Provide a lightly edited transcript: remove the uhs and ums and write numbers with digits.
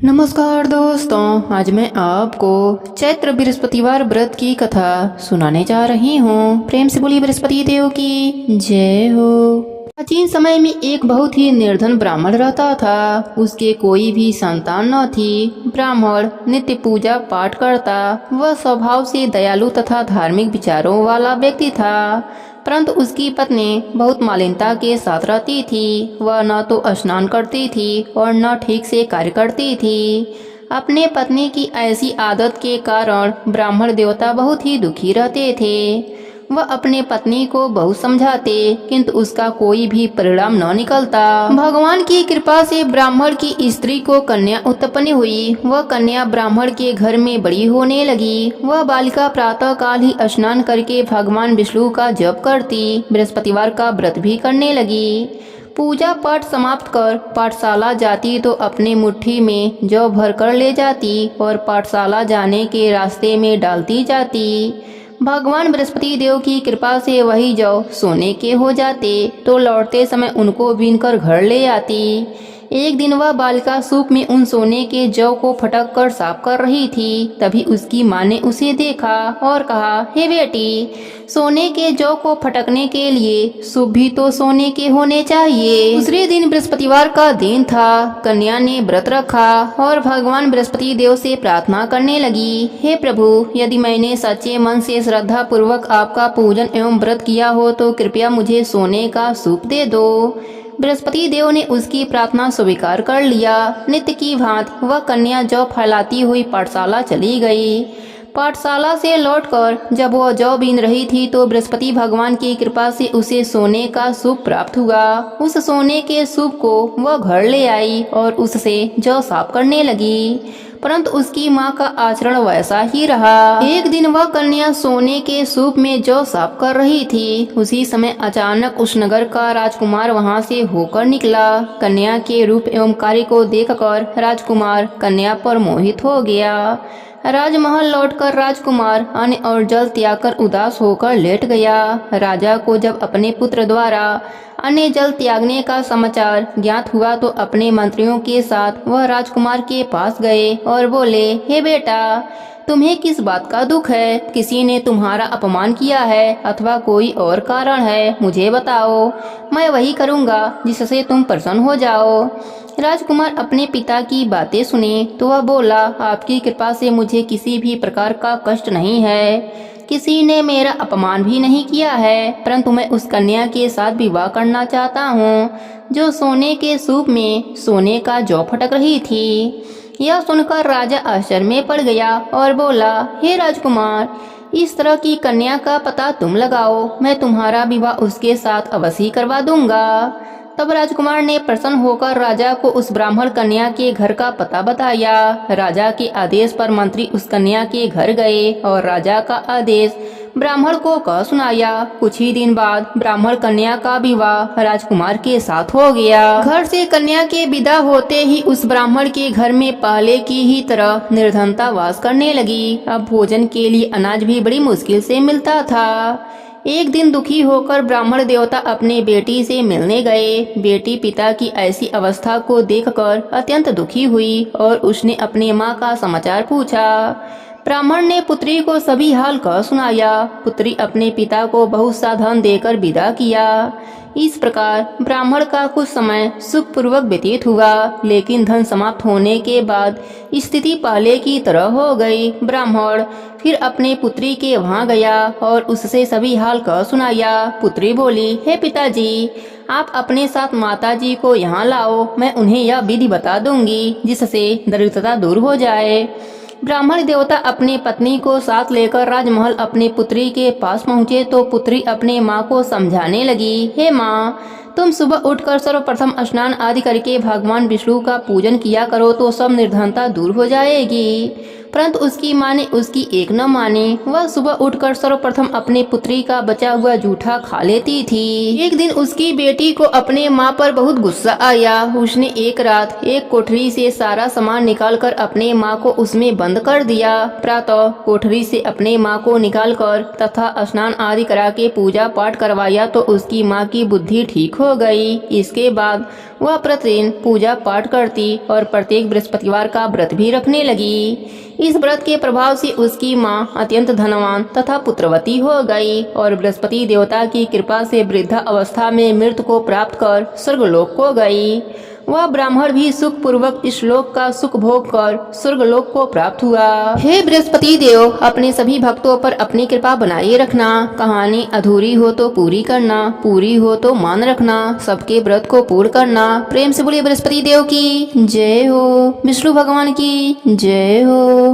नमस्कार दोस्तों, आज मैं आपको चैत्र बृहस्पतिवार व्रत की कथा सुनाने जा रही हूँ। प्रेम से बोलिए बृहस्पति देव की जय हो। प्राचीन समय में एक बहुत ही निर्धन ब्राह्मण रहता था। उसके कोई भी संतान न थी। ब्राह्मण नित्य पूजा पाठ करता। वह स्वभाव से दयालु तथा धार्मिक विचारों वाला व्यक्ति था, परंतु उसकी पत्नी बहुत मलिनता के साथ रहती थी। वह न तो स्नान करती थी और न ठीक से कार्य करती थी। अपने पत्नी की ऐसी आदत के कारण ब्राह्मण देवता बहुत ही दुखी रहते थे। वह अपने पत्नी को बहुत समझाते, किंतु उसका कोई भी परिणाम न निकलता। भगवान की कृपा से ब्राह्मण की स्त्री को कन्या उत्पन्न हुई। वह कन्या ब्राह्मण के घर में बड़ी होने लगी। वह बालिका प्रातः काल ही स्नान करके भगवान विष्णु का जप करती, बृहस्पतिवार का व्रत भी करने लगी। पूजा पाठ समाप्त कर पाठशाला जाती तो अपने मुट्ठी में जौ भर कर ले जाती और पाठशाला जाने के रास्ते में डालती जाती। भगवान बृहस्पति देव की कृपा से वही जौ सोने के हो जाते तो लौटते समय उनको बीनकर घर ले आती। एक दिन वह बालिका सूप में उन सोने के जौ को फटक कर साफ कर रही थी। तभी उसकी माँ ने उसे देखा और कहा, हे बेटी, सोने के जौ को फटकने के लिए सूप भी तो सोने के होने चाहिए। दूसरे दिन बृहस्पतिवार का दिन था। कन्या ने व्रत रखा और भगवान बृहस्पति देव से प्रार्थना करने लगी, हे प्रभु, यदि मैंने सच्चे मन से श्रद्धा पूर्वक आपका पूजन एवं व्रत किया हो तो कृपया मुझे सोने का सूप दे दो। बृहस्पति देव ने उसकी प्रार्थना स्वीकार कर लिया। नित्य की भांति वह कन्या जौ फैलाती हुई पाठशाला चली गई। पाठशाला से लौटकर जब वह जौ बीन रही थी तो बृहस्पति भगवान की कृपा से उसे सोने का सूप प्राप्त हुआ। उस सोने के सूप को वह घर ले आई और उससे जौ साफ करने लगी, परंतु उसकी माँ का आचरण वैसा ही रहा। एक दिन वह कन्या सोने के सूप में जौ साफ कर रही थी। उसी समय अचानक उस नगर का राजकुमार वहां से होकर निकला। कन्या के रूप एवं कार्य को देखकर राजकुमार कन्या पर मोहित हो गया। राजमहल लौटकर राजकुमार अन्न और जल त्याग कर उदास होकर लेट गया। राजा को जब अपने पुत्र द्वारा अन्न जल त्यागने का समाचार ज्ञात हुआ तो अपने मंत्रियों के साथ वह राजकुमार के पास गए और बोले, हे बेटा, तुम्हें किस बात का दुख है? किसी ने तुम्हारा अपमान किया है अथवा कोई और कारण है? मुझे बताओ, मैं वही करूँगा जिससे तुम प्रसन्न हो जाओ। राजकुमार अपने पिता की बातें सुने तो वह बोला, आपकी कृपा से मुझे किसी भी प्रकार का कष्ट नहीं है। किसी ने मेरा अपमान भी नहीं किया है, परंतु मैं उस कन्या के साथ विवाह करना चाहता हूँ जो सोने के सूप में सोने का जौ फटक रही थी। यह सुनकर राजा आश्चर्य में पड़ गया और बोला, हे राजकुमार, इस तरह की कन्या का पता तुम लगाओ, मैं तुम्हारा विवाह उसके साथ अवश्य करवा दूंगा। तब राजकुमार ने प्रसन्न होकर राजा को उस ब्राह्मण कन्या के घर का पता बताया। राजा के आदेश पर मंत्री उस कन्या के घर गए और राजा का आदेश ब्राह्मण को कह सुनाया। कुछ ही दिन बाद ब्राह्मण कन्या का विवाह राजकुमार के साथ हो गया। घर से कन्या के विदा होते ही उस ब्राह्मण के घर में पहले की ही तरह निर्धनता वास करने लगी। अब भोजन के लिए अनाज भी बड़ी मुश्किल से मिलता था। एक दिन दुखी होकर ब्राह्मण देवता अपने बेटी से मिलने गए। बेटी पिता की ऐसी अवस्था को देखकर अत्यंत दुखी हुई और उसने अपनी माँ का समाचार पूछा। ब्राह्मण ने पुत्री को सभी हाल कह सुनाया। पुत्री अपने पिता को बहुत सा धन देकर विदा किया। इस प्रकार ब्राह्मण का कुछ समय सुखपूर्वक व्यतीत हुआ, लेकिन धन समाप्त होने के बाद स्थिति पहले की तरह हो गई। ब्राह्मण फिर अपने पुत्री के वहां गया और उससे सभी हाल कह सुनाया। पुत्री बोली, हे पिताजी, आप अपने साथ माताजी को यहाँ लाओ, मैं उन्हें यह विधि बता दूंगी जिससे दरिद्रता दूर हो जाए। ब्राह्मण देवता अपनी पत्नी को साथ लेकर राजमहल अपनी पुत्री के पास पहुँचे तो पुत्री अपने माँ को समझाने लगी, हे माँ, तुम सुबह उठकर सर्वप्रथम स्नान आदि करके भगवान विष्णु का पूजन किया करो तो सब निर्धनता दूर हो जाएगी। परंतु उसकी माँ ने उसकी एक न मानी। वह सुबह उठकर सर्वप्रथम अपनी पुत्री का बचा हुआ जूठा खा लेती थी। एक दिन उसकी बेटी को अपने माँ पर बहुत गुस्सा आया। उसने एक रात एक कोठरी से सारा सामान निकालकर अपने माँ को उसमें बंद कर दिया। प्रातः कोठरी से अपने माँ को निकालकर तथा स्नान आदि करा के पूजा पाठ करवाया तो उसकी माँ की बुद्धि ठीक हो गई। इसके बाद वह प्रतिदिन पूजा पाठ करती और प्रत्येक बृहस्पतिवार का व्रत भी रखने लगी। इस व्रत के प्रभाव से उसकी माँ अत्यंत धनवान तथा पुत्रवती हो गई और बृहस्पति देवता की कृपा से वृद्धा अवस्था में मृत्यु को प्राप्त कर स्वर्गलोक को गई। वह ब्राह्मण भी सुख पूर्वक इस लोक का सुख भोग कर स्वर्गलोक को प्राप्त हुआ। हे बृहस्पति देव, अपने सभी भक्तों पर अपनी कृपा बनाए रखना। कहानी अधूरी हो तो पूरी करना, पूरी हो तो मान रखना, सबके व्रत को पूर्ण करना। प्रेम से बोलिए बृहस्पति देव की जय हो, विष्णु भगवान की जय हो।